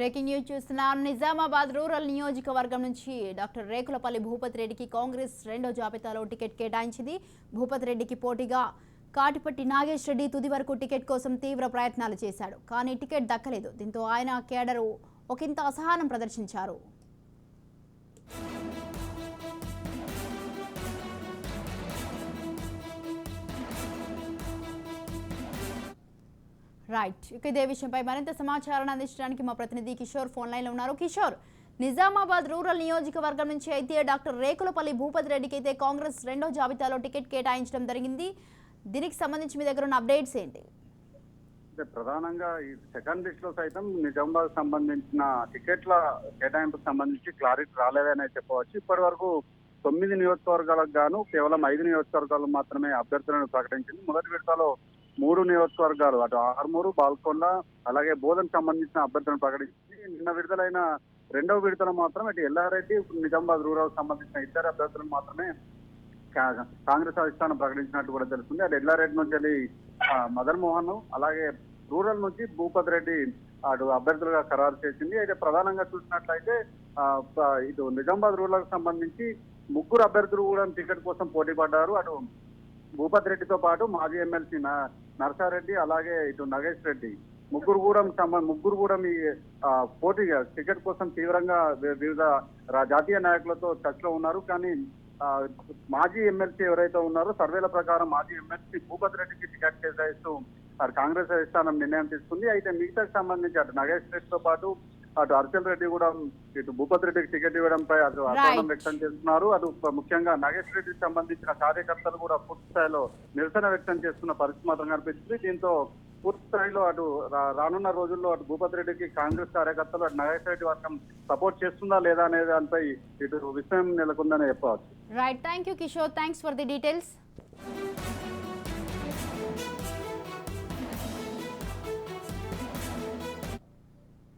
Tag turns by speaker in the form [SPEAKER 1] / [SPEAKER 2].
[SPEAKER 1] Breaking news చూస్తున్నాం. Nizamabad rural నియోజకవర్గం నుంచి డాక్టర్ రేకులపల్లి భూపతి రెడ్డికి కాంగ్రెస్ రెండో జాబితాలో టికెట్ కేటాయించింది. భూపతి రెడ్డికి పోటీగా కాటిపట్టి నాగేష్ రెడ్డి తుది వరకు టికెట్ కోసం తీవ్ర ప్రయత్నాలు చేశాడు. కానీ టికెట్ దక్కలేదు. దీంతో ఆయన కేడరు ఒకంత అసహనం ప్రదర్శించారు. రైట్, ఇక ఇదే విషయంపై మరింత సమాచారాన్ని అందించడానికి మా ప్రతినిధి కిషోర్ ఫోన్ లైన్లో ఉన్నారు. కిషోర్, నిజామాబాద్ రూరల్ నియోజకవర్గం నుంచి అయితే డాక్టర్ రేకులపల్లి భూపతి రెడ్డికి అయితే కాంగ్రెస్ రెండో జాబితాలో టికెట్ కేటాయించడం జరిగింది. దీనికి సంబంధించి మీ దగ్గర ఉన్న అప్డేట్స్ ఏంటి?
[SPEAKER 2] ప్రధానంగా ఈ సెకండ్ లిస్ట్ లో సైతం నిజామాబాద్ సంబంధించిన టికెట్ల కేటాయింపుకు సంబంధించి క్లారిటీ రాలేదనే చెప్పవచ్చు. ఇప్పటి వరకు 9 నియోజకవర్గాలకు గాను కేవలం 5 నియోజకవర్గాలు మాత్రమే అభ్యర్థులను ప్రకటించింది. మొదటి విడతలో 3 నియోజకవర్గాలు, అటు ఆర్మూరు, బాల్కొండ, అలాగే బోధన్ సంబంధించిన అభ్యర్థులను ప్రకటించింది. నిన్న విడుదలైన రెండవ విడతలో మాత్రం ఇటు ఎల్లారెడ్డి, నిజామాబాద్ రూరల్ సంబంధించిన ఇద్దరు అభ్యర్థులను మాత్రమే కాంగ్రెస్ అధిష్టానం ప్రకటించినట్టు కూడా తెలుస్తుంది. అటు ఎల్లారెడ్డి నుంచి వెళ్ళి మదన్ మోహన్, అలాగే రూరల్ నుంచి భూపతి రెడ్డి అటు అభ్యర్థులుగా ఖరారు చేసింది. అయితే ప్రధానంగా చూసినట్లయితే ఇటు నిజామాబాద్ రూరల్ సంబంధించి 3 అభ్యర్థులు కూడా టికెట్ కోసం పోటీ పడ్డారు. అటు భూపతి రెడ్డితో పాటు మాజీ ఎమ్మెల్సీ నర్సారెడ్డి, అలాగే ఇటు నగేష్ రెడ్డి ముగ్గురు కూడా ఈ పోటీగా టికెట్ కోసం తీవ్రంగా వివిధ జాతీయ నాయకులతో టచ్ లో ఉన్నారు. కానీ మాజీ ఎమ్మెల్సీ ఎవరైతే ఉన్నారో సర్వేల ప్రకారం మాజీ ఎమ్మెల్సీ భూపతి రెడ్డికి టికెట్ కేటాయిస్తూ కాంగ్రెస్ అధిష్టానం నిర్ణయం తీసుకుంది. అయితే మిగతాకి సంబంధించి అటు నగేష్ రెడ్డితో పాటు అటు అర్చల్ రెడ్డి కూడా ఇటు భూపతి రెడ్డికి టికెట్ ఇవ్వడంపై అటు అసహనం వ్యక్తం చేస్తున్నారు. అటు ముఖ్యంగా నగేష్ రెడ్డికి సంబంధించిన కార్యకర్తలు కూడా పూర్తి స్థాయిలో నిరసన వ్యక్తం చేస్తున్న పరిస్థితి మాత్రం కనిపిస్తుంది. దీంతో పూర్తి స్థాయిలో అటు రానున్న రోజుల్లో అటు భూపతి రెడ్డికి కాంగ్రెస్ కార్యకర్తలు అటు నగేష్ రెడ్డి వర్గం సపోర్ట్ చేస్తుందా లేదా అనే దానిపై ఇటు విషయం నెలకొందని చెప్పవచ్చు.
[SPEAKER 1] Right, thank you Kishore, thanks for the details.